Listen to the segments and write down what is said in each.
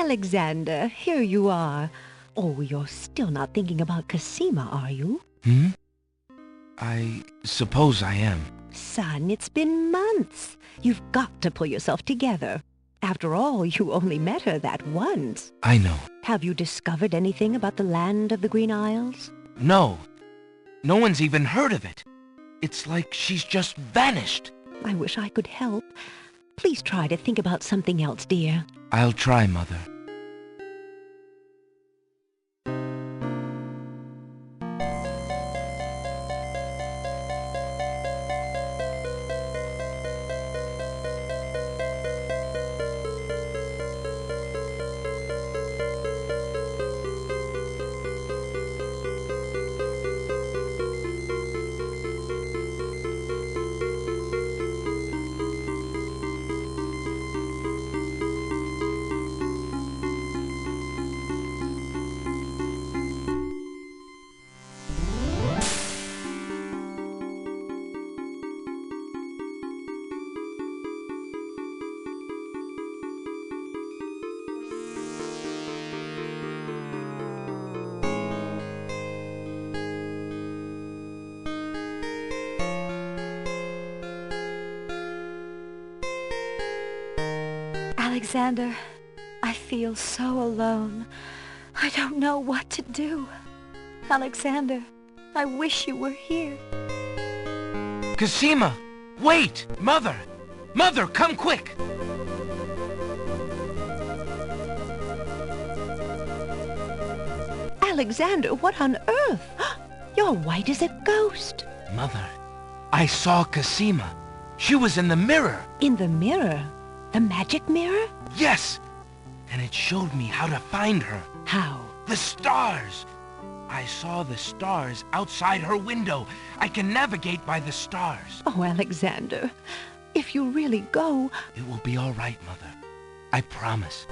Alexander, here you are. Oh, you're still not thinking about Cassima, are you? I suppose I am. Son, it's been months. You've got to pull yourself together. After all, you only met her that once. I know. Have you discovered anything about the land of the Green Isles? No. No one's even heard of it. It's like she's just vanished. I wish I could help. Please try to think about something else, dear. I'll try, Mother. Alexander, I feel so alone. I don't know what to do. Alexander, I wish you were here. Cassima! Wait! Mother! Mother, come quick! Alexander, what on earth? You're white as a ghost. Mother, I saw Cassima. She was in the mirror. In the mirror? The magic mirror? Yes! And it showed me how to find her. How? The stars! I saw the stars outside her window. I can navigate by the stars. Oh, Alexander, if you really go... It will be all right, Mother. I promise.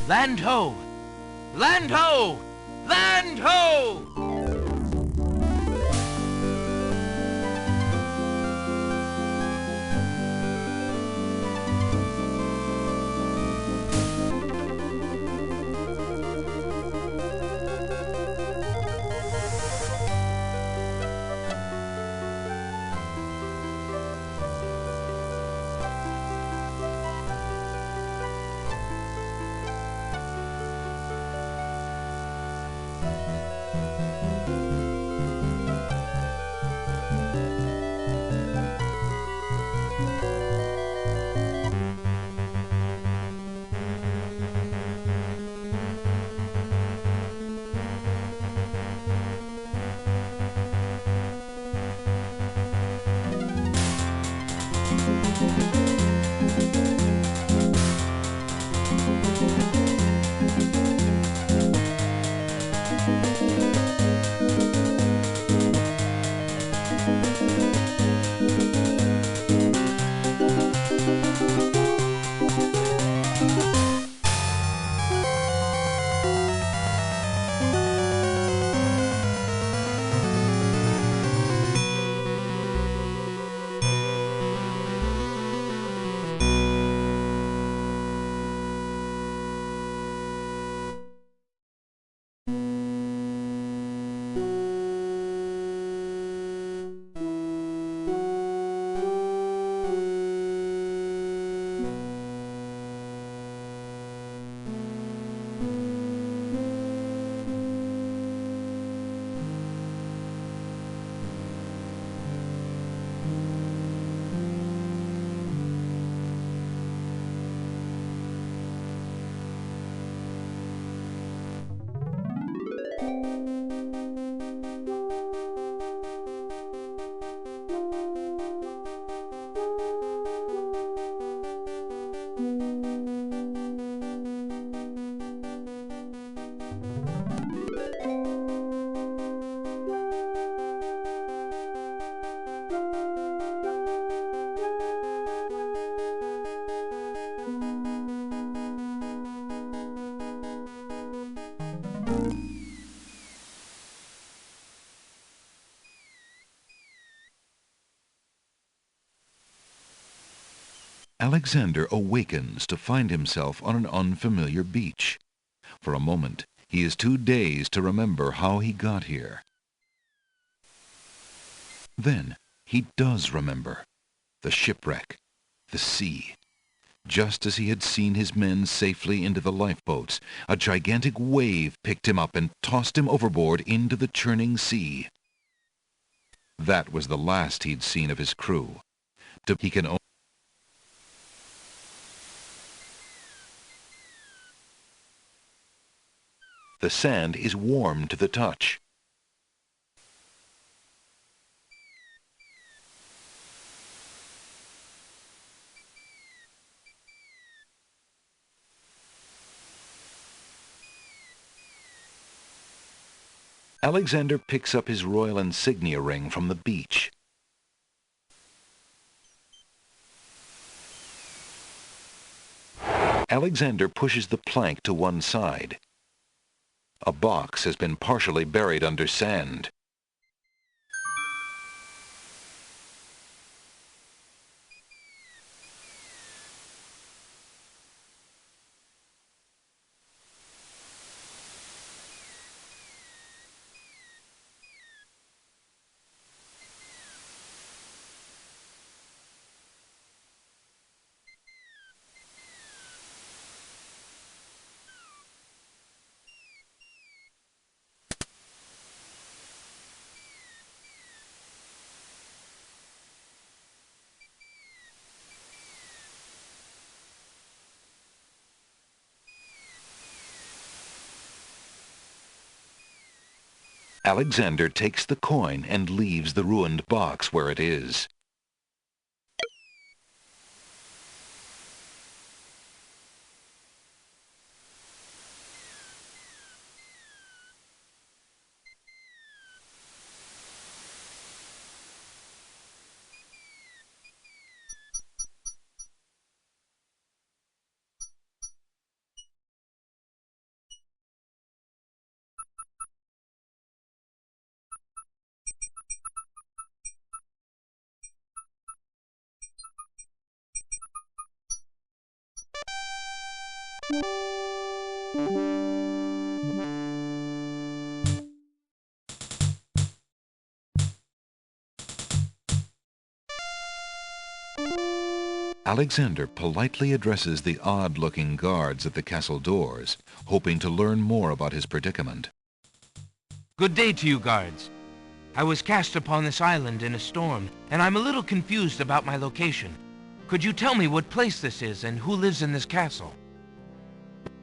Land ho! Land ho! Land ho! Alexander awakens to find himself on an unfamiliar beach. For a moment, he is too dazed to remember how he got here. Then he does remember. The shipwreck, the sea. Just as he had seen his men safely into the lifeboats, a gigantic wave picked him up and tossed him overboard into the churning sea. That was the last he'd seen of his crew. He can only... The sand is warm to the touch. Alexander picks up his royal insignia ring from the beach. Alexander pushes the plank to one side. A box has been partially buried under sand. Alexander takes the coin and leaves the ruined box where it is. Alexander politely addresses the odd-looking guards at the castle doors, hoping to learn more about his predicament. Good day to you, guards. I was cast upon this island in a storm, and I'm a little confused about my location. Could you tell me what place this is and who lives in this castle?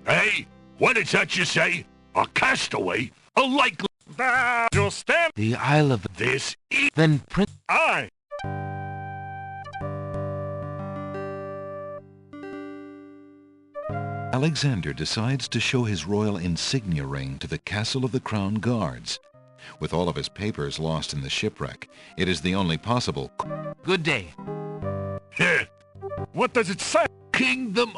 Hey, what is that you say? A castaway? A likely... You'll stand... The Isle of... This is... Then Prince... I... Alexander decides to show his royal insignia ring to the Castle of the Crown Guards. With all of his papers lost in the shipwreck, it is the only possible... Good day. Here. What does it say? Kingdom...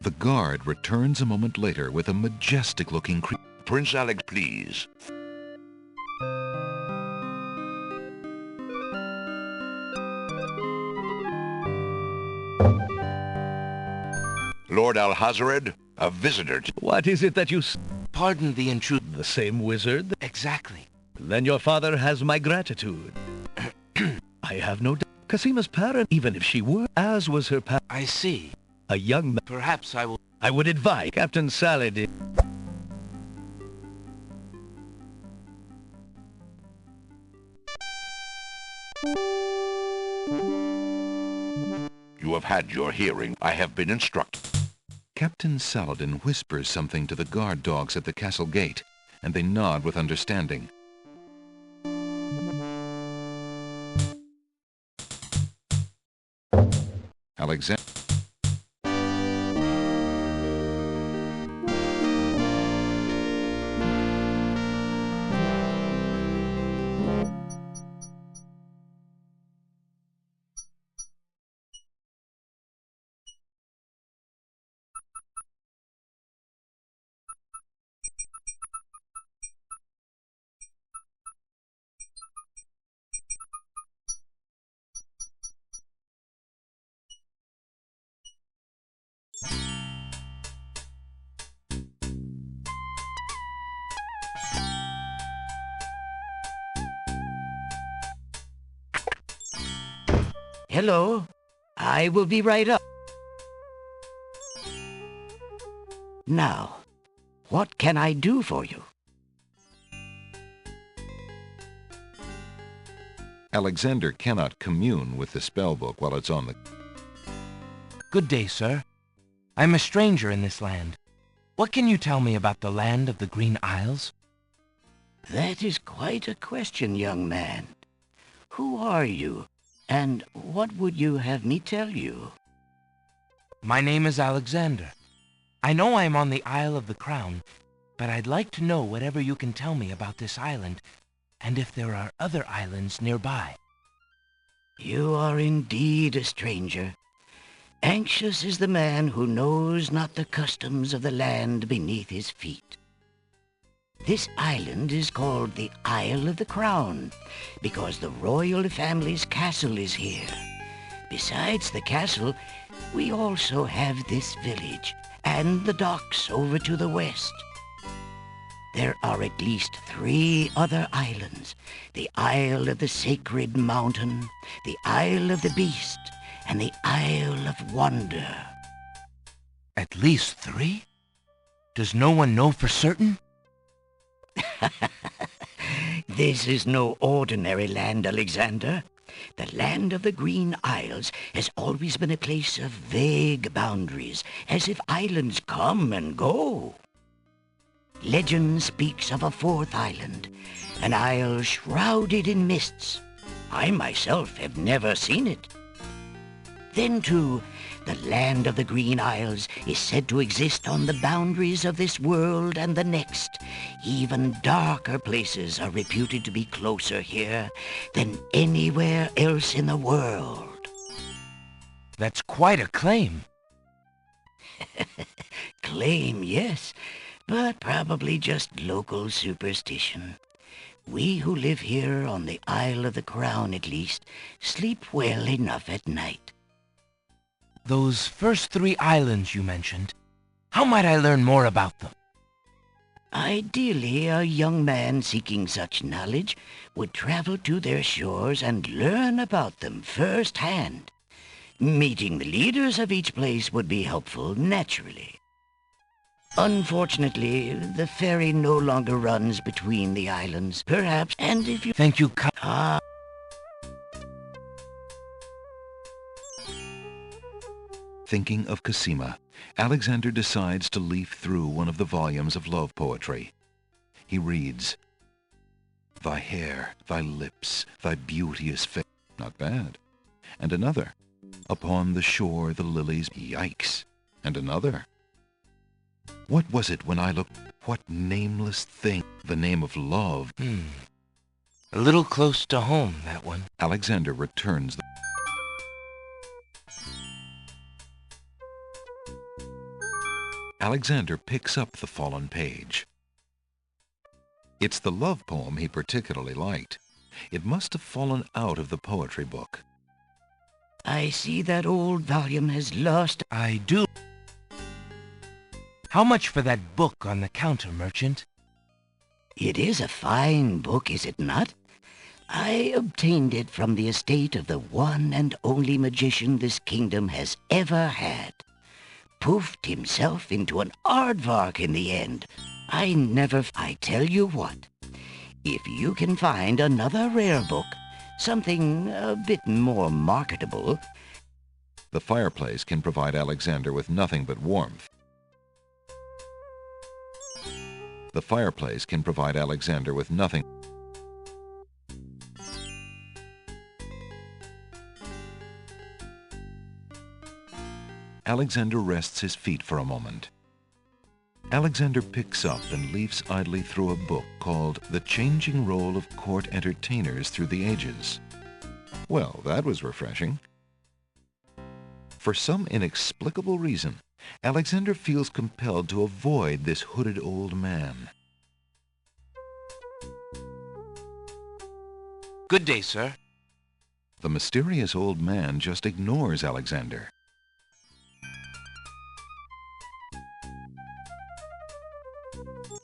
The guard returns a moment later with a majestic-looking creature. Prince Alex, please. Lord Alhazared, a visitor. What is it that you... Pardon the intrusion. The same wizard? Exactly. Then your father has my gratitude. I have no doubt. Cassima's parent, even if she were, as was her parent. I see. A young man. Perhaps I will... I would advise Captain Saladin. You have had your hearing. I have been instructed. Captain Saladin whispers something to the guard dogs at the castle gate, and they nod with understanding. Alexander... Hello. I will be right up. Now, what can I do for you? Alexander cannot commune with the spellbook while it's on the... Good day, sir. I'm a stranger in this land. What can you tell me about the land of the Green Isles? That is quite a question, young man. Who are you, and what would you have me tell you? My name is Alexander. I know I am on the Isle of the Crown, but I'd like to know whatever you can tell me about this island, and if there are other islands nearby. You are indeed a stranger. Anxious is the man who knows not the customs of the land beneath his feet. This island is called the Isle of the Crown, because the royal family's castle is here. Besides the castle, we also have this village, and the docks over to the west. There are at least 3 other islands: the Isle of the Sacred Mountain, the Isle of the Beast, and the Isle of Wonder. At least 3? Does no one know for certain? This is no ordinary land, Alexander. The land of the Green Isles has always been a place of vague boundaries, as if islands come and go. Legend speaks of a 4th island, an isle shrouded in mists. I myself have never seen it. Then, too, the land of the Green Isles is said to exist on the boundaries of this world and the next. Even darker places are reputed to be closer here than anywhere else in the world. That's quite a claim. Claim, yes, but probably just local superstition. We who live here on the Isle of the Crown, at least, sleep well enough at night. Those first 3 islands you mentioned, how might I learn more about them? Ideally, a young man seeking such knowledge would travel to their shores and learn about them firsthand. Meeting the leaders of each place would be helpful, naturally. Unfortunately, the ferry no longer runs between the islands, perhaps, and if you... Thank you. Thinking of Cassima, Alexander decides to leaf through one of the volumes of love poetry. He reads, "Thy hair, thy lips, thy beauteous face," not bad. And another, "Upon the shore the lilies," yikes. And another, "What was it when I looked, what nameless thing, the name of love?" A little close to home, that one. Alexander returns the... Alexander picks up the fallen page. It's the love poem he particularly liked. It must have fallen out of the poetry book. I see that old volume has lost... I do. How much for that book on the counter, merchant? It is a fine book, is it not? I obtained it from the estate of the one and only magician this kingdom has ever had. Poofed himself into an aardvark in the end. I tell you what, if you can find another rare book, something a bit more marketable... The fireplace can provide Alexander with nothing but warmth. The fireplace can provide Alexander with nothing. Alexander rests his feet for a moment. Alexander picks up and leafs idly through a book called The Changing Role of Court Entertainers Through the Ages. Well, that was refreshing. For some inexplicable reason, Alexander feels compelled to avoid this hooded old man. Good day, sir. The mysterious old man just ignores Alexander.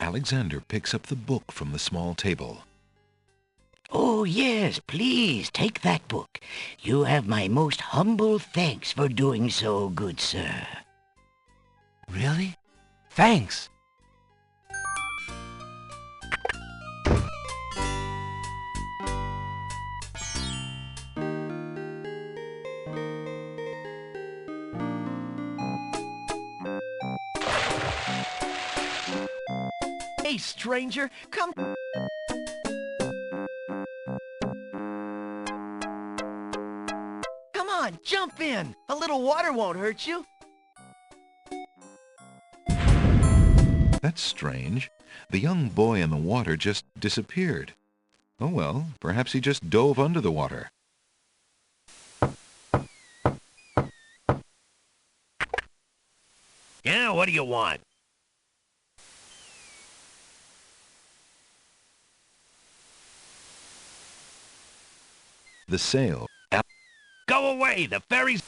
Alexander picks up the book from the small table. Oh, yes, please, take that book. You have my most humble thanks for doing so, good sir. Really? Thanks. Hey, stranger, come... Come on, jump in. A little water won't hurt you. That's strange. The young boy in the water just disappeared. Oh well, perhaps he just dove under the water. Yeah, what do you want? The sail. Go away, the ferry's...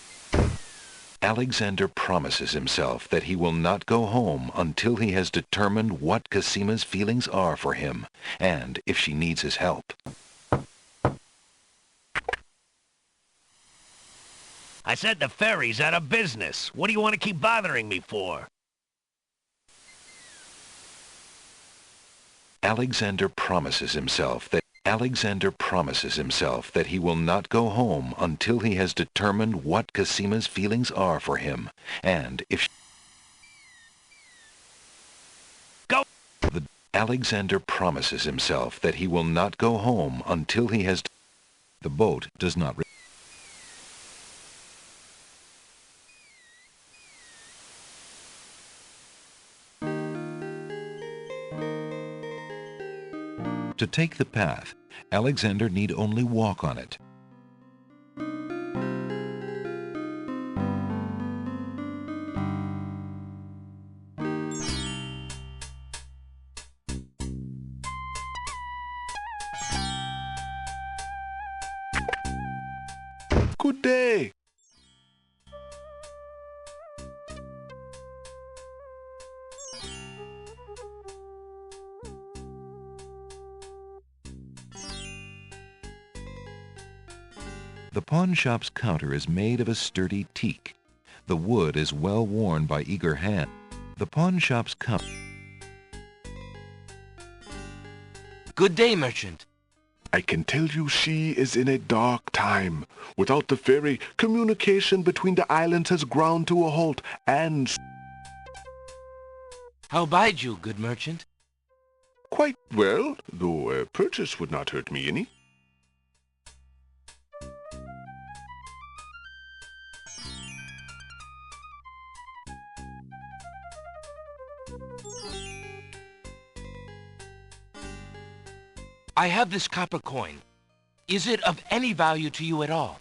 Alexander promises himself that he will not go home until he has determined what Cassima's feelings are for him, and if she needs his help. I said the ferry's out of business. What do you want to keep bothering me for? Alexander promises himself that he will not go home until he has determined what Cassima's feelings are for him, and if Alexander promises himself that he will not go home until he has... The boat does not... To take the path, Alexander need only walk on it. Good day. The pawn shop's counter is made of a sturdy teak. The wood is well worn by eager hands. The pawn shop's counter... Good day, merchant. I can tell you she is in a dark time. Without the ferry, communication between the islands has ground to a halt, and... How bide you, good merchant? Quite well, though a purchase would not hurt me any. I have this copper coin. Is it of any value to you at all?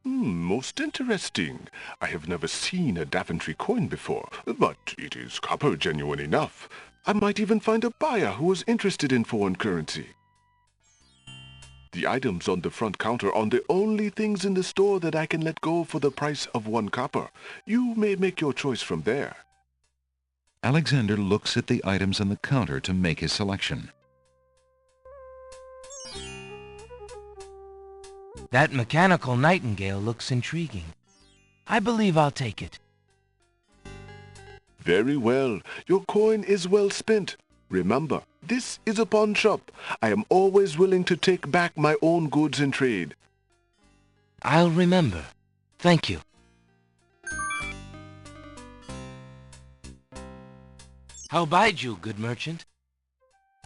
Most interesting. I have never seen a Daventry coin before, but it is copper genuine enough. I might even find a buyer who is interested in foreign currency. The items on the front counter are the only things in the store that I can let go for the price of 1 copper. You may make your choice from there. Alexander looks at the items on the counter to make his selection. That mechanical nightingale looks intriguing. I believe I'll take it. Very well. Your coin is well spent. Remember, this is a pawn shop. I am always willing to take back my own goods in trade. I'll remember. Thank you. How bide you, good merchant?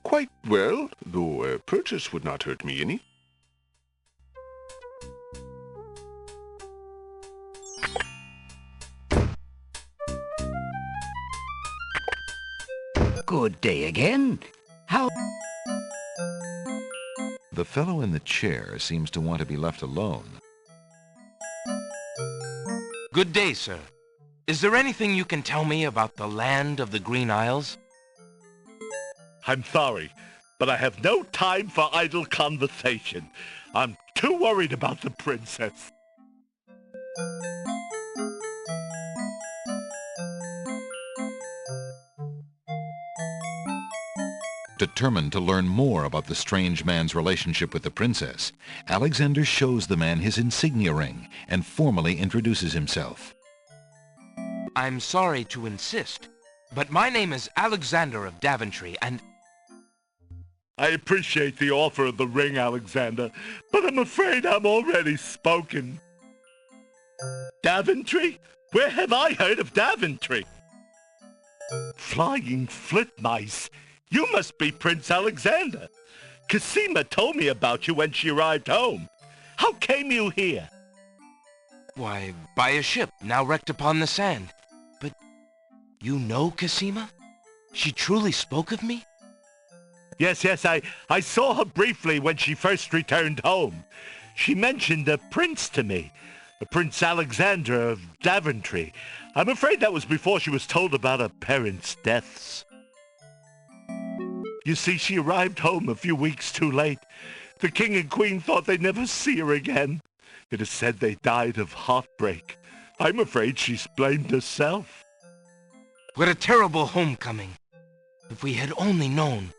Quite well, though a purchase would not hurt me any. Good day again. How... The fellow in the chair seems to want to be left alone. Good day, sir. Is there anything you can tell me about the land of the Green Isles? I'm sorry, but I have no time for idle conversation. I'm too worried about the princess. Determined to learn more about the strange man's relationship with the princess, Alexander shows the man his insignia ring and formally introduces himself. I'm sorry to insist, but my name is Alexander of Daventry, and... I appreciate the offer of the ring, Alexander, but I'm afraid I'm already spoken. Daventry? Where have I heard of Daventry? Flying flitmice. You must be Prince Alexander. Cassima told me about you when she arrived home. How came you here? Why, by a ship now wrecked upon the sand. But you know Cassima? She truly spoke of me? Yes, I saw her briefly when she first returned home. She mentioned a prince to me, a Prince Alexander of Daventry. I'm afraid that was before she was told about her parents' deaths. You see, she arrived home a few weeks too late. The king and queen thought they'd never see her again. It is said they died of heartbreak. I'm afraid she's blamed herself. What a terrible homecoming. If we had only known.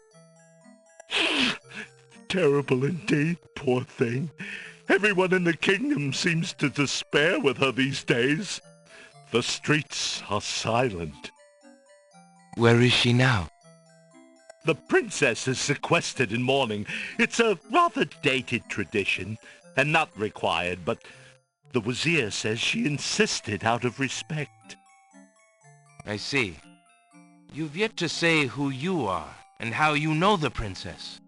Terrible indeed, poor thing. Everyone in the kingdom seems to despair with her these days. The streets are silent. Where is she now? The princess is sequestered in mourning. It's a rather dated tradition, and not required, but the Vizier says she insisted out of respect. I see. You've yet to say who you are, and how you know the princess.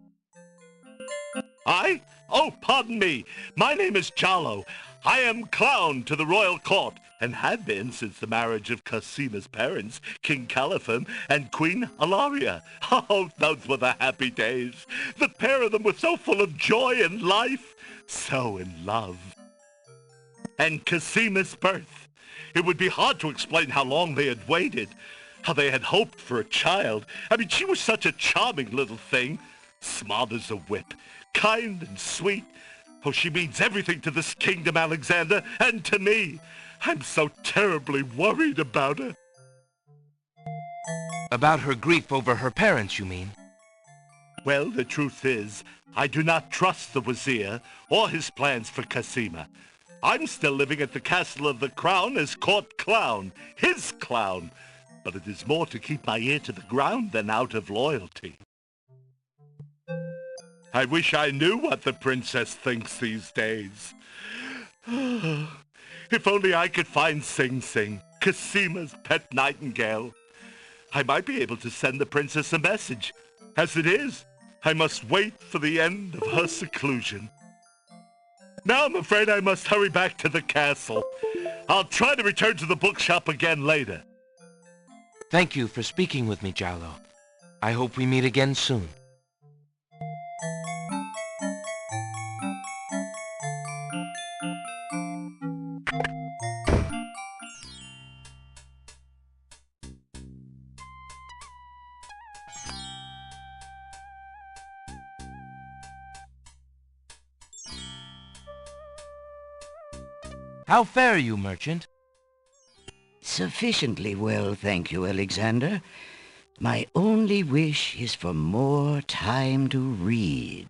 I? Oh, pardon me. My name is Giallo. I am clown to the royal court, and had been since the marriage of Cassima's parents, King Calipham and Queen Alaria. Oh, those were the happy days. The pair of them were so full of joy and life, so in love. And Cassima's birth. It would be hard to explain how long they had waited, how they had hoped for a child. I mean, she was such a charming little thing, smart as a whip, kind and sweet. Oh, she means everything to this kingdom, Alexander, and to me. I'm so terribly worried about her. About her grief over her parents, you mean? Well, the truth is, I do not trust the Vizier or his plans for Cassima. I'm still living at the Castle of the Crown as court clown, his clown. But it is more to keep my ear to the ground than out of loyalty. I wish I knew what the princess thinks these days. If only I could find Sing Sing, Cassima's pet nightingale. I might be able to send the princess a message. As it is, I must wait for the end of her seclusion. Now I'm afraid I must hurry back to the castle. I'll try to return to the bookshop again later. Thank you for speaking with me, Giallo. I hope we meet again soon. How fare you, merchant? Sufficiently well, thank you, Alexander. My only wish is for more time to read.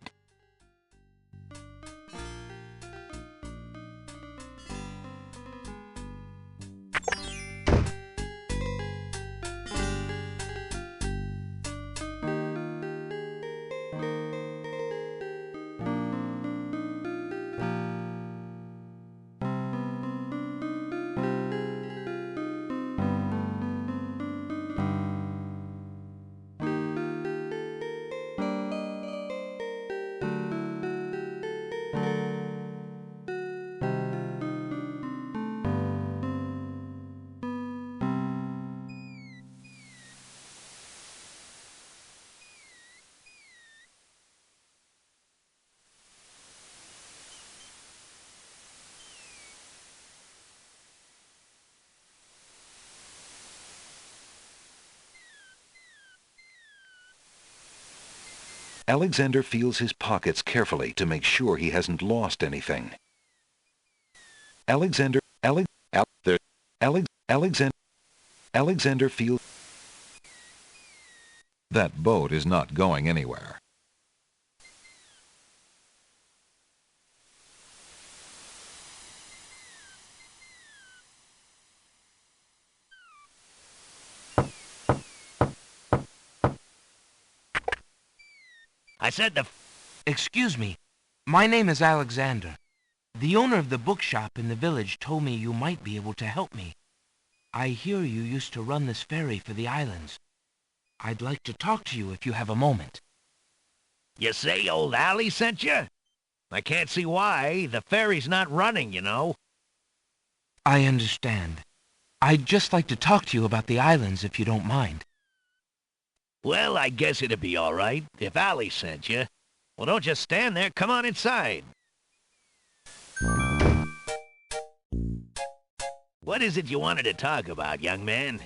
Alexander feels his pockets carefully to make sure he hasn't lost anything. Alexander feels... That boat is not going anywhere. I said the... Excuse me. My name is Alexander. The owner of the bookshop in the village told me you might be able to help me. I hear you used to run this ferry for the islands. I'd like to talk to you if you have a moment. You say old Allie sent you? I can't see why. The ferry's not running, you know. I understand. I'd just like to talk to you about the islands if you don't mind. Well, I guess it'd be all right if Allie sent you. Well, don't just stand there. Come on inside. What is it you wanted to talk about, young man?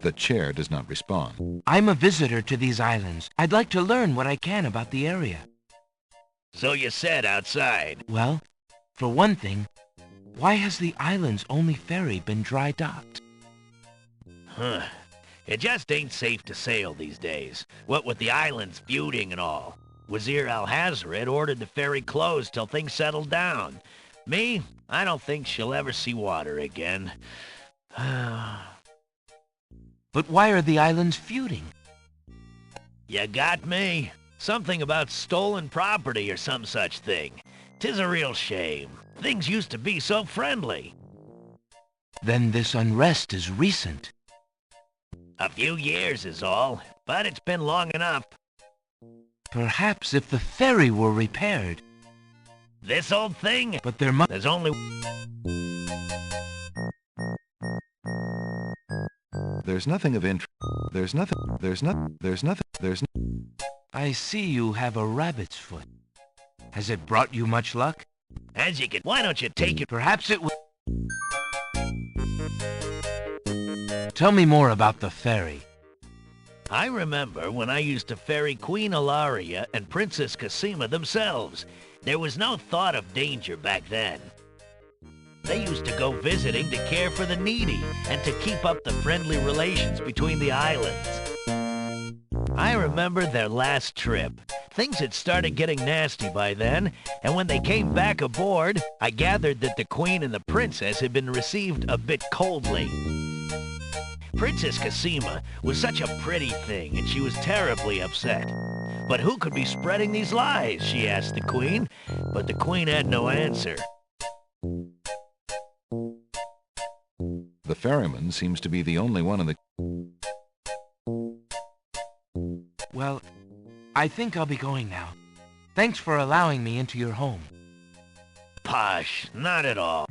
The chair does not respond. I'm a visitor to these islands. I'd like to learn what I can about the area. So you said outside. Well, for one thing, why has the island's only ferry been dry docked? Huh. It just ain't safe to sail these days. What with the islands feuding and all. Vizier Al-Hazred ordered the ferry closed till things settled down. Me, I don't think she'll ever see water again. But why are the islands feuding? You got me. Something about stolen property or some such thing. 'Tis a real shame. Things used to be so friendly. Then this unrest is recent. A few years is all, but it's been long enough. Perhaps if the ferry were repaired. This old thing? But there's only... There's nothing of interest. I see you have a rabbit's foot. Has it brought you much luck? As you can... Why don't you take it? Perhaps it would... Tell me more about the ferry. I remember when I used to ferry Queen Ilaria and Princess Cassima themselves. There was no thought of danger back then. They used to go visiting to care for the needy and to keep up the friendly relations between the islands. I remember their last trip. Things had started getting nasty by then, and when they came back aboard, I gathered that the Queen and the Princess had been received a bit coldly. Princess Cassima was such a pretty thing, and she was terribly upset. But who could be spreading these lies, she asked the Queen, but the Queen had no answer. The ferryman seems to be the only one in the... Well, I think I'll be going now. Thanks for allowing me into your home. Posh, not at all.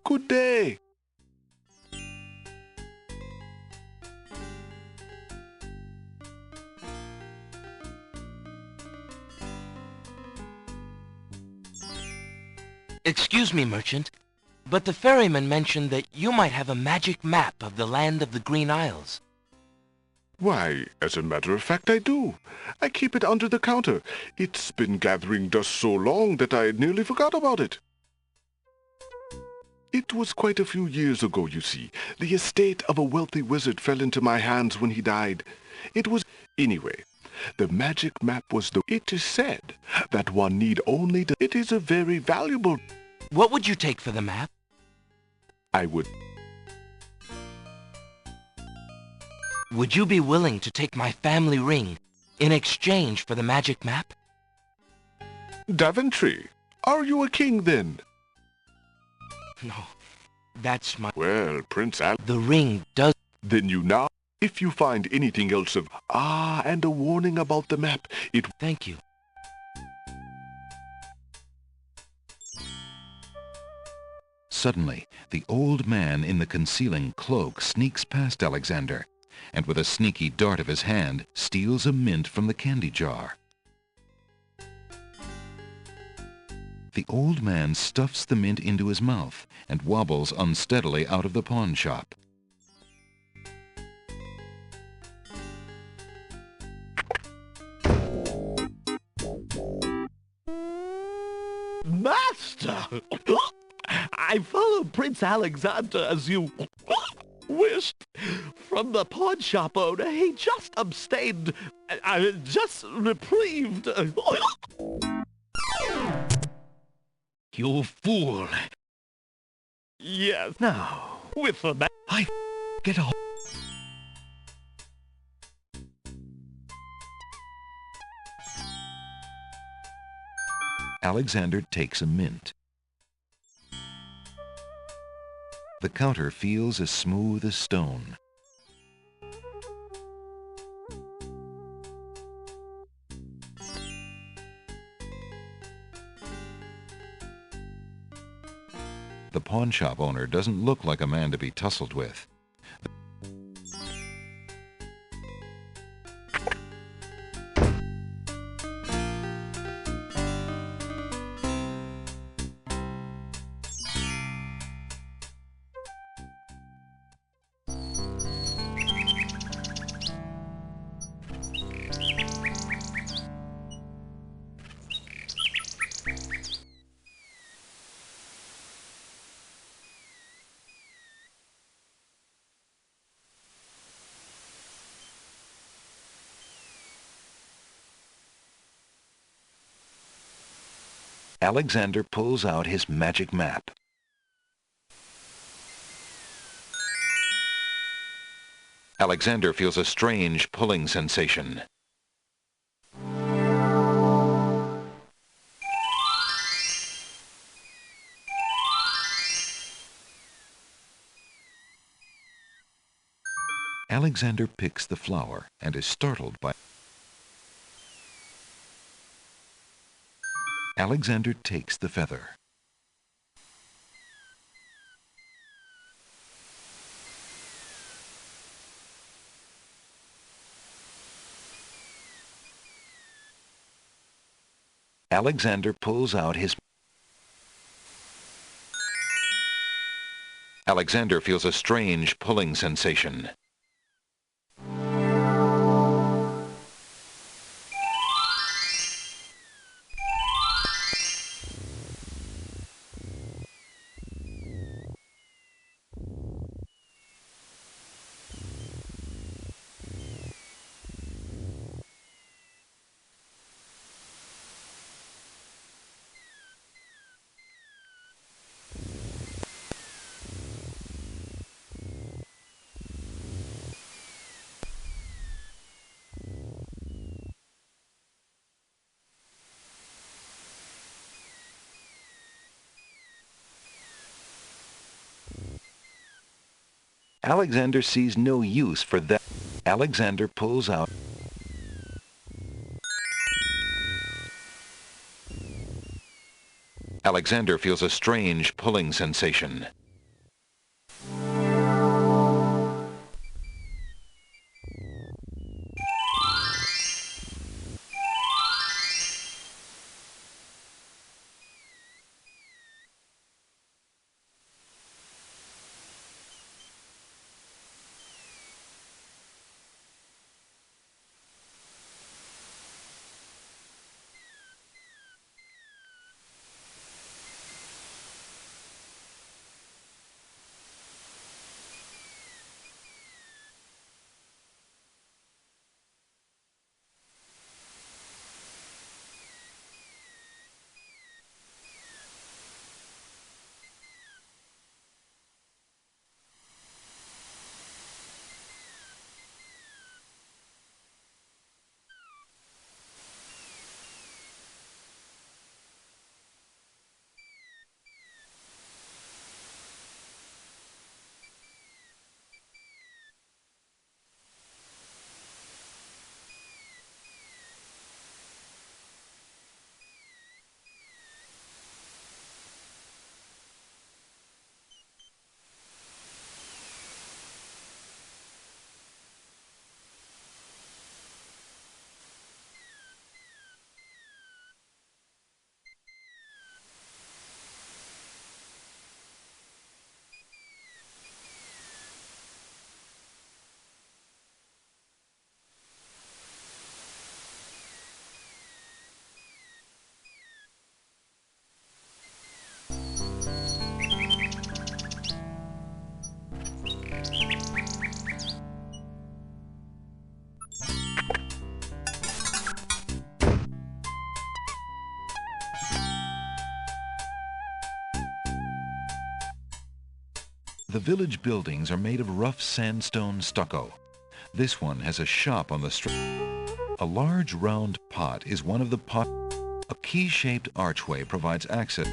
Good day. Excuse me, merchant, but the ferryman mentioned that you might have a magic map of the land of the Green Isles. Why, as a matter of fact, I do. I keep it under the counter. It's been gathering dust so long that I nearly forgot about it. It was quite a few years ago, you see. The estate of a wealthy wizard fell into my hands when he died. It was... Anyway, the magic map was the... It is said that one need only... It is a very valuable... What would you take for the map? I would... Would you be willing to take my family ring in exchange for the magic map? Daventry, are you a king then? No, that's my... Well, Prince Al... The ring does... Then you now... If you find anything else of... and a warning about the map, it... Thank you. Suddenly, the old man in the concealing cloak sneaks past Alexander, and with a sneaky dart of his hand, steals a mint from the candy jar. The old man stuffs the mint into his mouth and wobbles unsteadily out of the pawn shop. Master! I followed Prince Alexander as you wished. From the pawn shop owner, he just abstained, just reprieved. You fool. Yes, now, with the man, I get a... Alexander takes a mint. The counter feels as smooth as stone. The pawn shop owner doesn't look like a man to be tussled with. Alexander pulls out his magic map. Alexander feels a strange pulling sensation. Alexander picks the flower and is startled by... Alexander takes the feather. Alexander pulls out his... Alexander feels a strange pulling sensation. Alexander sees no use for that. Alexander pulls out... Alexander feels a strange pulling sensation. The village buildings are made of rough sandstone stucco. This one has a shop on the street. A large round pot is one of the pot. A key-shaped archway provides access.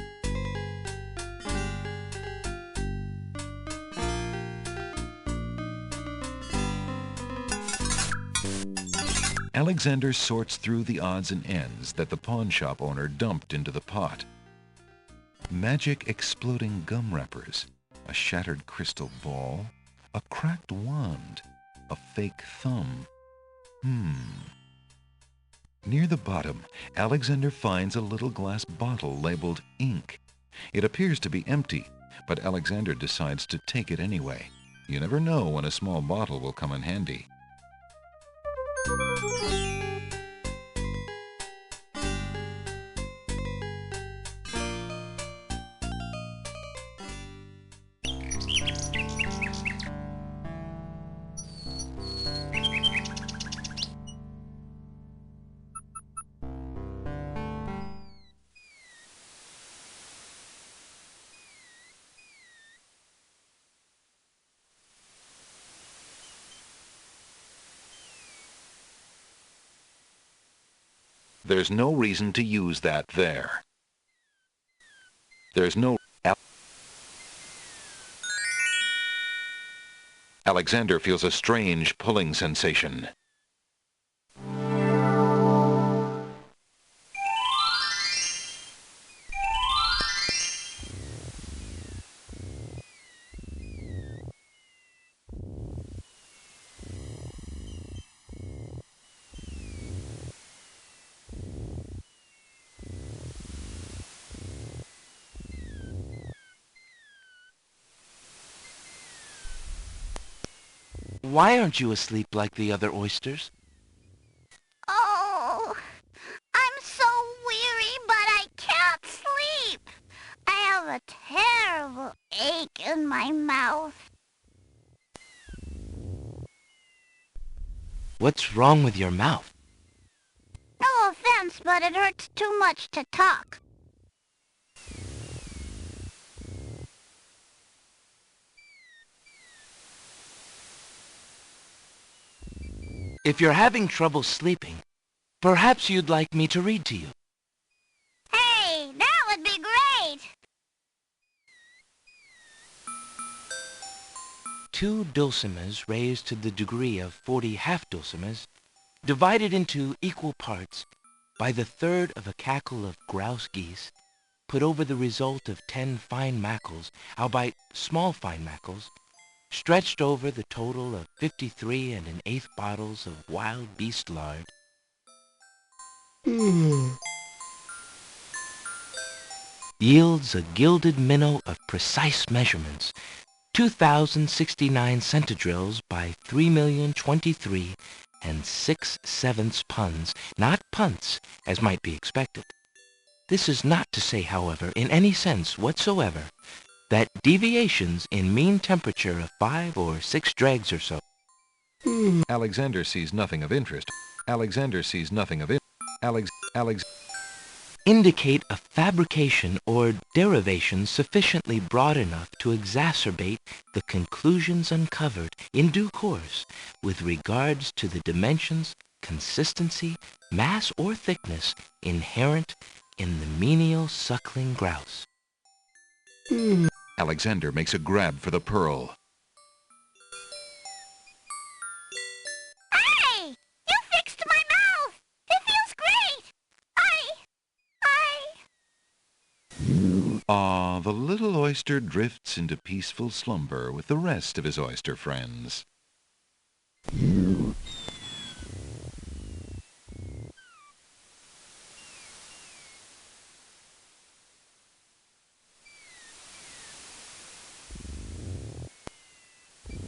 Alexander sorts through the odds and ends that the pawn shop owner dumped into the pot. Magic exploding gum wrappers, a shattered crystal ball, a cracked wand, a fake thumb. Near the bottom, Alexander finds a little glass bottle labeled ink. It appears to be empty, but Alexander decides to take it anyway. You never know when a small bottle will come in handy. There's no reason to use that there. There's no... Alexander feels a strange pulling sensation. Why aren't you asleep like the other oysters? Oh, I'm so weary, but I can't sleep. I have a terrible ache in my mouth. What's wrong with your mouth? No offense, but it hurts too much to talk. If you're having trouble sleeping, perhaps you'd like me to read to you. Hey, that would be great. 2 dulcimers raised to the degree of 40 half-dulcimers, divided into equal parts by the third of a cackle of grouse geese, put over the result of 10 fine mackles, albeit small fine mackles, stretched over the total of 53 1/8 bottles of wild beast lard, yields a gilded minnow of precise measurements, 2,069 centidrills by 3,023 6/7 puns, not punts, as might be expected. This is not to say, however, in any sense whatsoever, that deviations in mean temperature of 5 or 6 dregs or so. Alexander sees nothing of interest. Alexander sees nothing of it. Indicate a fabrication or derivation sufficiently broad enough to exacerbate the conclusions uncovered in due course with regards to the dimensions, consistency, mass, or thickness inherent in the menial suckling grouse. Alexander makes a grab for the pearl. Hey, you fixed my mouth. It feels great. The little oyster drifts into peaceful slumber with the rest of his oyster friends.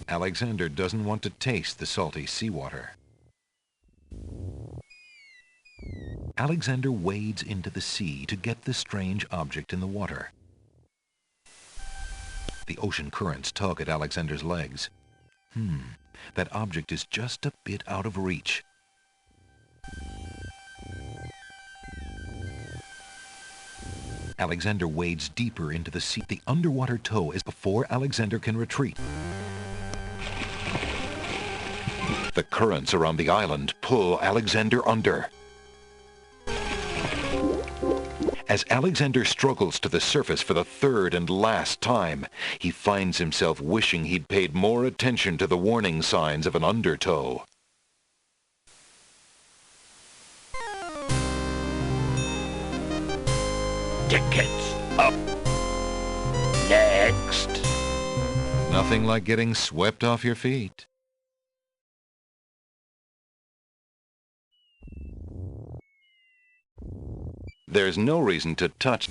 Alexander doesn't want to taste the salty seawater. Alexander wades into the sea to get the strange object in the water. The ocean currents tug at Alexander's legs. That object is just a bit out of reach. Alexander wades deeper into the sea. The underwater tow is before Alexander can retreat. The currents around the island pull Alexander under. As Alexander struggles to the surface for the third and last time, he finds himself wishing he'd paid more attention to the warning signs of an undertow. Tickets up. Next. Nothing like getting swept off your feet. There's no reason to touch.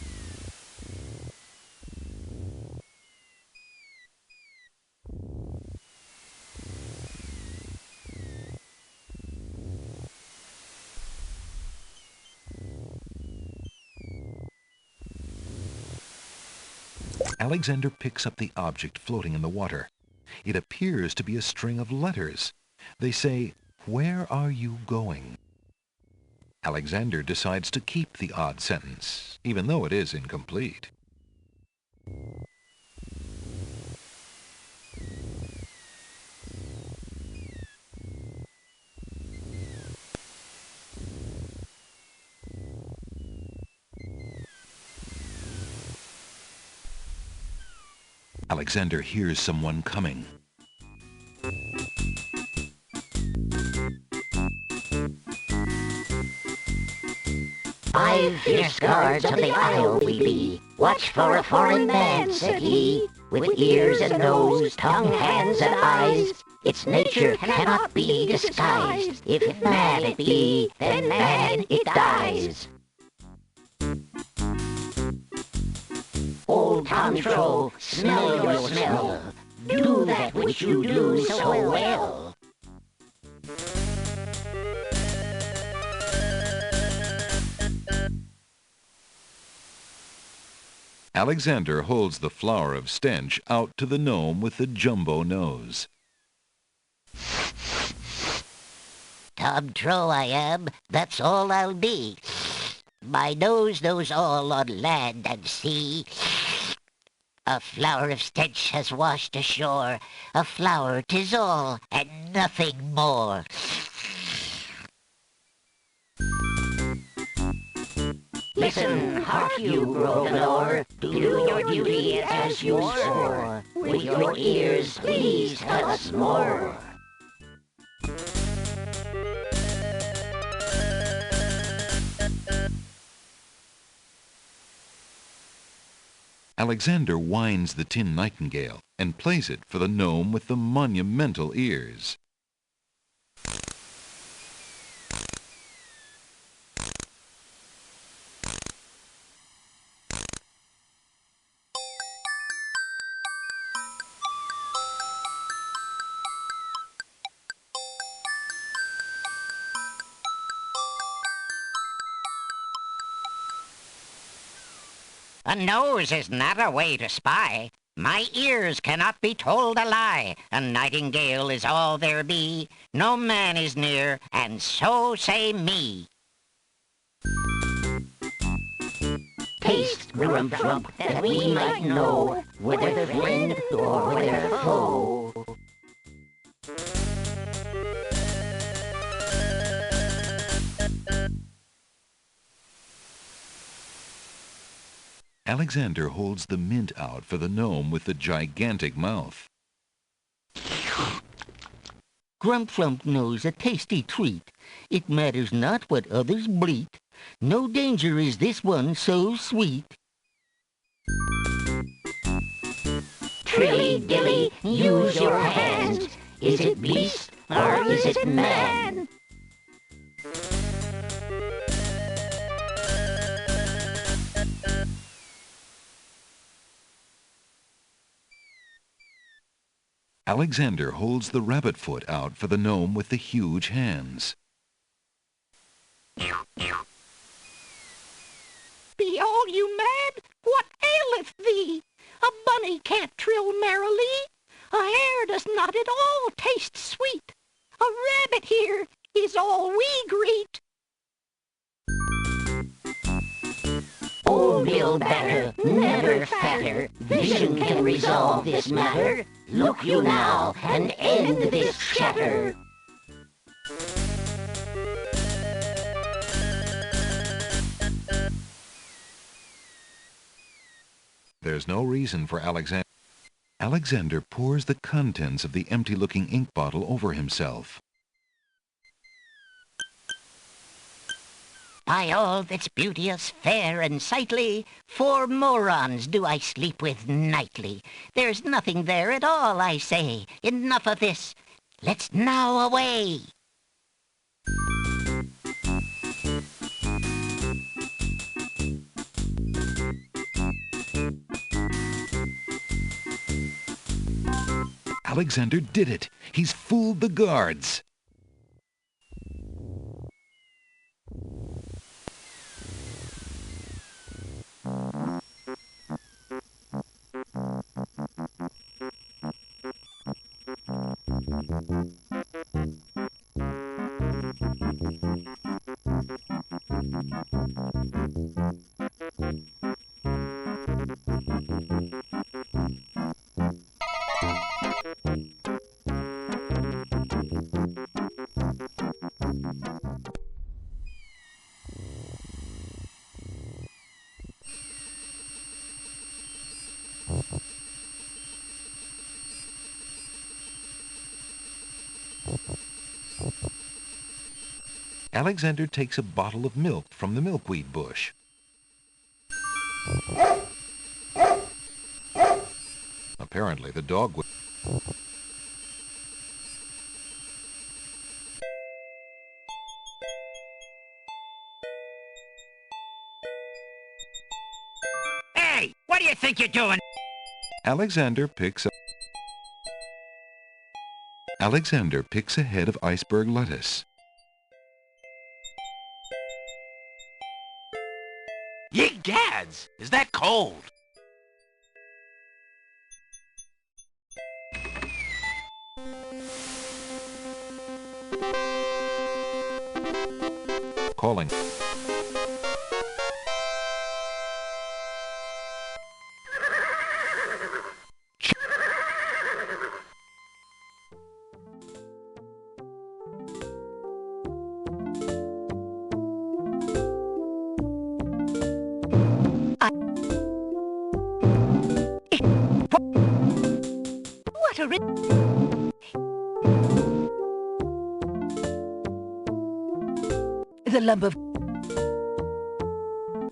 Alexander picks up the object floating in the water. It appears to be a string of letters. They say, "Where are you going?" Alexander decides to keep the odd sentence, even though it is incomplete. Alexander hears someone coming. "5 fierce guards of the isle we be. Watch for a foreign man," said he, "with ears and nose, tongue, hands, and eyes. Its nature cannot be disguised. If man it be, then man it dies." Old Tantro, smell your smell. Do that which you do so well. Alexander holds the flower of stench out to the gnome with the jumbo nose. Tantro I am, that's all I'll be. My nose knows all on land and sea. A flower of stench has washed ashore. A flower 'tis all, and nothing more. Listen, hark you, Grovelor, do your duty as you swore. With your ears, please tell us more. Alexander winds the tin nightingale and plays it for the gnome with the monumental ears. A nose is not a way to spy. My ears cannot be told a lie. A nightingale is all there be. No man is near, and so say me. Taste, Grump, that we might know whether friend or whether foe. Alexander holds the mint out for the gnome with the gigantic mouth. Grump knows a tasty treat. It matters not what others bleat. No danger is this one so sweet. Trilly dilly, use your hands. Is it beast or is it man? Alexander holds the rabbit foot out for the gnome with the huge hands. Be all you mad? What aileth thee? A bunny can't trill merrily. A hare does not at all taste sweet. A rabbit here is all we greet. wholemeal batter, never fatter. Vision can resolve this matter. Look you now and end this chatter. There's no reason for Alexander. Alexander pours the contents of the empty-looking ink bottle over himself. By all that's beauteous, fair, and sightly, 4 morons do I sleep with nightly. There's nothing there at all, I say. Enough of this. Let's now away. Alexander did it! He's fooled the guards! Alexander takes a bottle of milk from the milkweed bush. Apparently the dog would... Hey, what do you think you're doing? Alexander picks a head of iceberg lettuce. Ye gads! Is that cold? Calling. What a the lump of...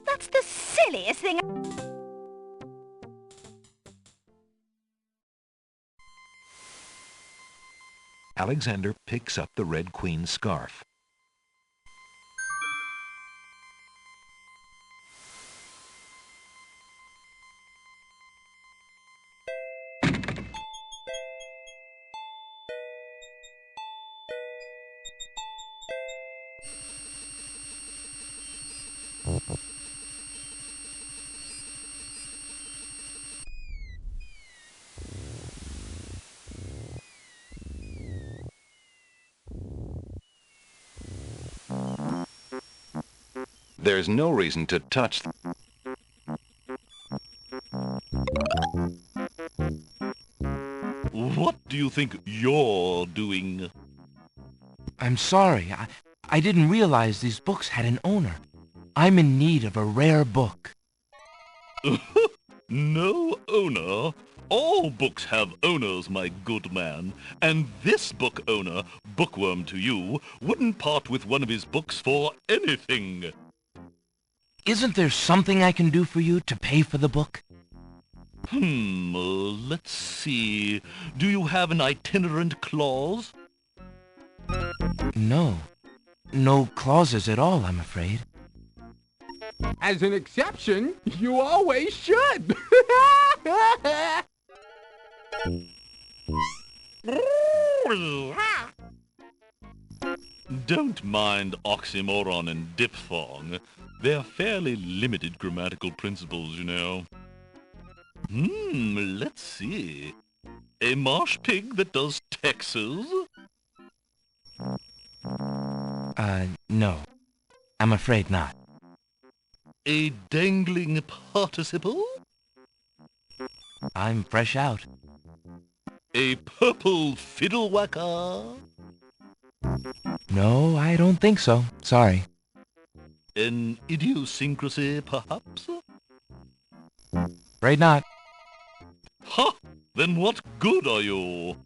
That's the silliest thing... Alexander picks up the Red Queen's scarf. There's no reason to touch them. What do you think you're doing? I'm sorry. I didn't realize these books had an owner. I'm in need of a rare book. No owner? All books have owners, my good man. And this book owner, bookworm to you, wouldn't part with one of his books for anything. Isn't there something I can do for you to pay for the book? Let's see. Do you have an itinerant clause? No. No clauses at all, I'm afraid. As an exception, you always should. Don't mind oxymoron and diphthong. They're fairly limited grammatical principles, you know. Let's see. A marsh pig that does Texas? No. I'm afraid not. A dangling participle? I'm fresh out. A purple fiddle whacker? No, I don't think so. Sorry. An idiosyncrasy, perhaps? Afraid not. Ha! Then what good are you?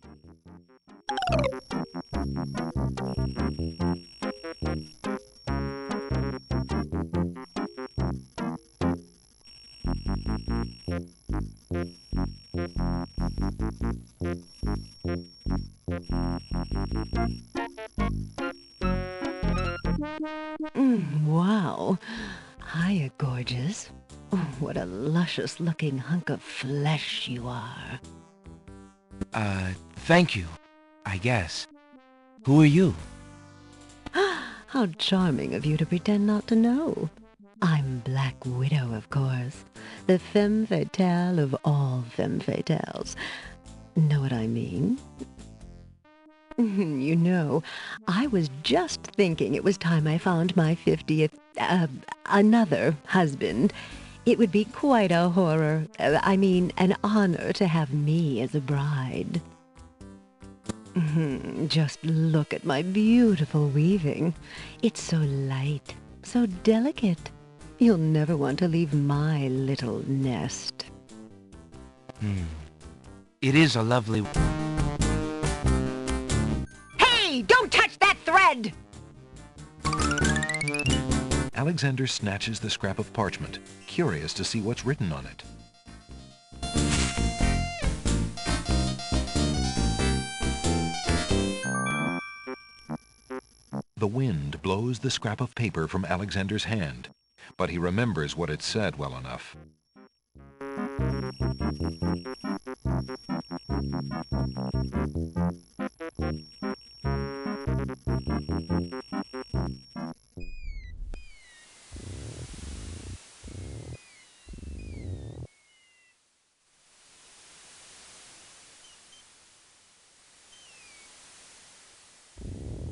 Wow. Hiya, gorgeous. Oh, what a luscious-looking hunk of flesh you are. Thank you, I guess. Who are you? How charming of you to pretend not to know. I'm Black Widow, of course. The femme fatale of all femme fatales. Know what I mean? You know, I was just thinking it was time I found my 50th, another husband. It would be quite a horror, an honor to have me as a bride. Just look at my beautiful weaving. It's so light, so delicate. You'll never want to leave my little nest. It is a lovely... Hey, don't touch that thread! Alexander snatches the scrap of parchment, curious to see what's written on it. The wind blows the scrap of paper from Alexander's hand, but he remembers what it said well enough.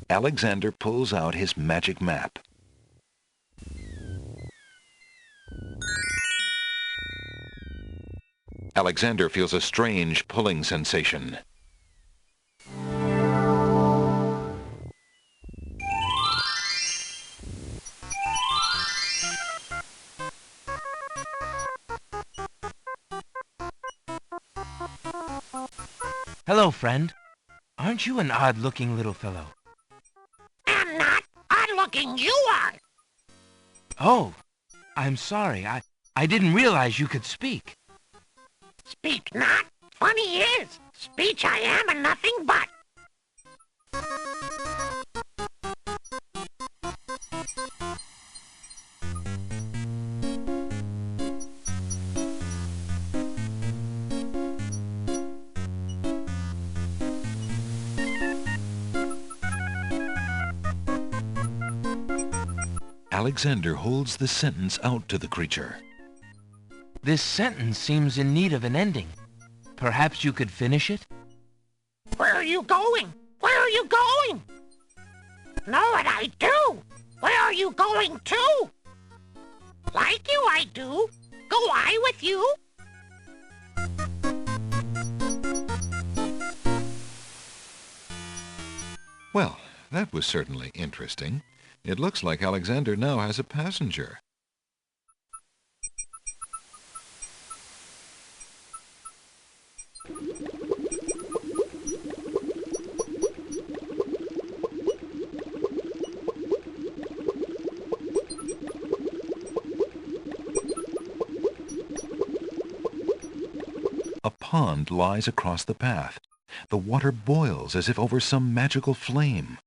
Alexander pulls out his magic map. Alexander feels a strange pulling sensation. Hello, friend. Aren't you an odd-looking little fellow? I'm not odd-looking, you are. Oh, I'm sorry. I didn't realize you could speak. Speak not. Funny is, speech I am and nothing but. Alexander holds the sentence out to the creature. This sentence seems in need of an ending. Perhaps you could finish it? Where are you going? Where are you going? Know what I do? Where are you going to? Like you I do. Go I with you? Well, that was certainly interesting. It looks like Alexander now has a passenger. A pond lies across the path. The water boils as if over some magical flame.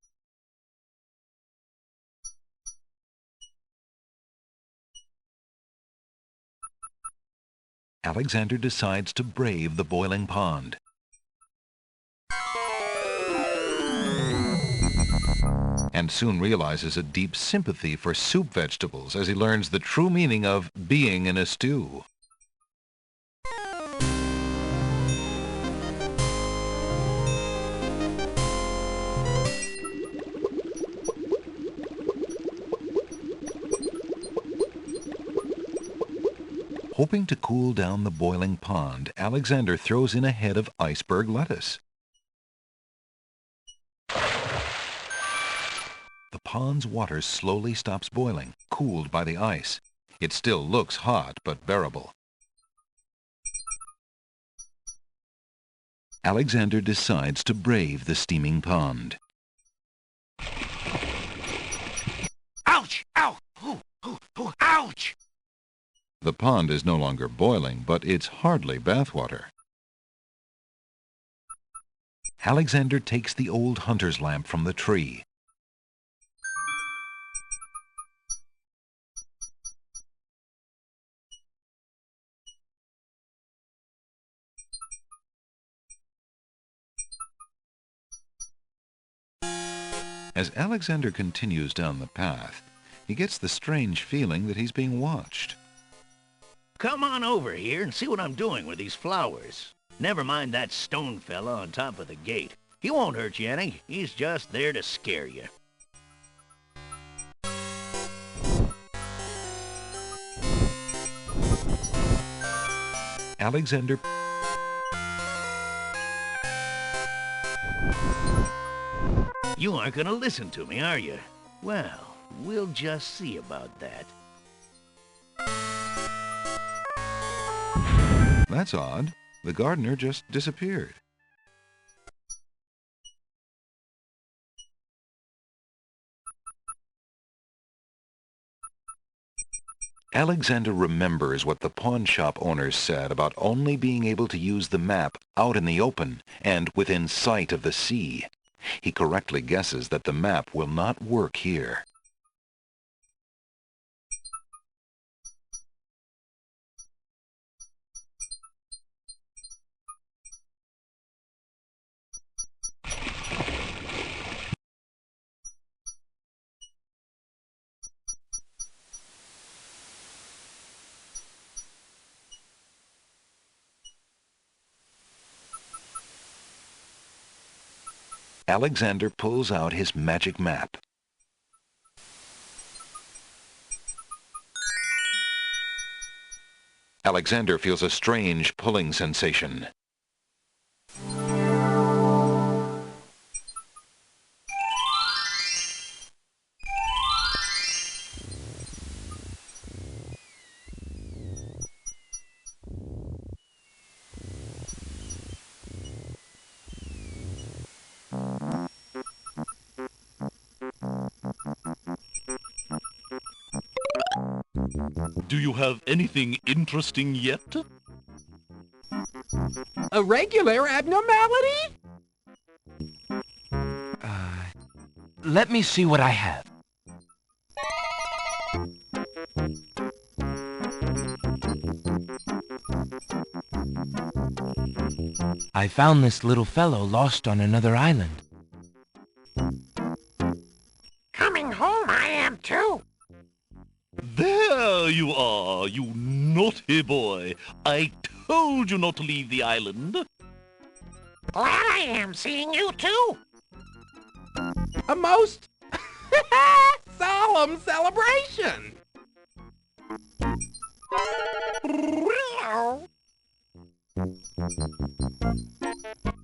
Alexander decides to brave the boiling pond. And soon realizes a deep sympathy for soup vegetables as he learns the true meaning of being in a stew. Hoping to cool down the boiling pond, Alexander throws in a head of iceberg lettuce. The pond's water slowly stops boiling, cooled by the ice. It still looks hot, but bearable. Alexander decides to brave the steaming pond. Ouch! Ow! Ooh, ooh, ooh, ouch! The pond is no longer boiling, but it's hardly bathwater. Alexander takes the old hunter's lamp from the tree. As Alexander continues down the path, he gets the strange feeling that he's being watched. Come on over here and see what I'm doing with these flowers. Never mind that stone fella on top of the gate. He won't hurt you any. He's just there to scare you. Alexander You aren't going to listen to me, are you? Well, we'll just see about that. That's odd. The gardener just disappeared. Alexander remembers what the pawnshop owners said about only being able to use the map out in the open and within sight of the sea. He correctly guesses that the map will not work here. Alexander pulls out his magic map. Alexander feels a strange pulling sensation. Do you have anything interesting yet? A regular abnormality? Let me see what I have. I found this little fellow lost on another island. Coming home I am too. There you are, you naughty boy. I told you not to leave the island. Glad I am seeing you too. A most solemn celebration.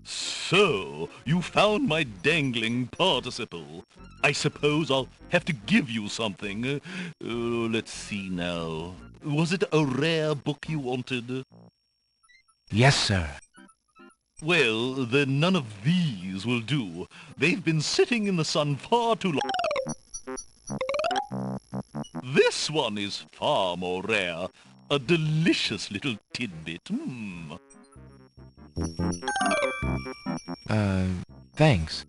So, you found my dangling participle. I suppose I'll have to give you something. Let's see now. Was it a rare book you wanted? Yes, sir. Well, then none of these will do. They've been sitting in the sun far too long. This one is far more rare. A delicious little tidbit. Thanks.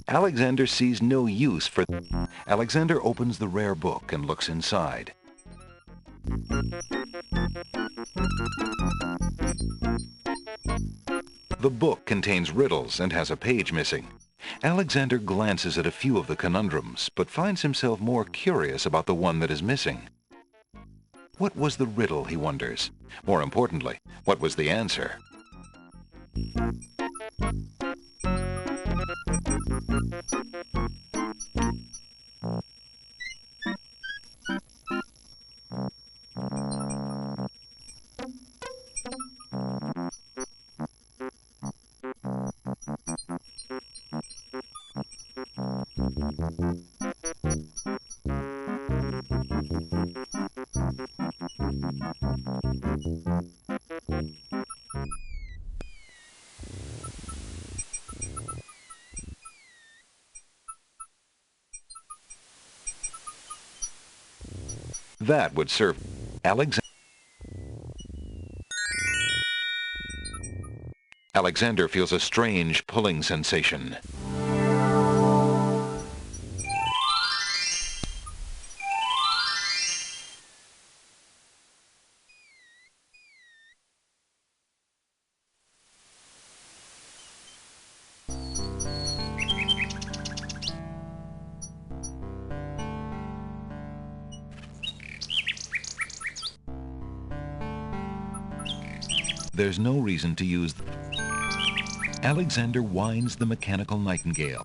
Alexander sees no use for... Alexander opens the rare book and looks inside. The book contains riddles and has a page missing. Alexander glances at a few of the conundrums, but finds himself more curious about the one that is missing. What was the riddle, he wonders? More importantly, what was the answer? That would serve Alexander feels a strange pulling sensation. There's no reason to use Alexander winds the mechanical nightingale.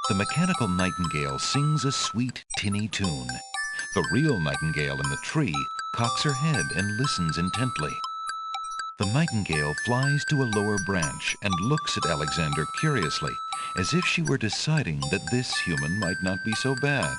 The mechanical nightingale sings a sweet, tinny tune. The real nightingale in the tree cocks her head and listens intently. The nightingale flies to a lower branch and looks at Alexander curiously, as if she were deciding that this human might not be so bad.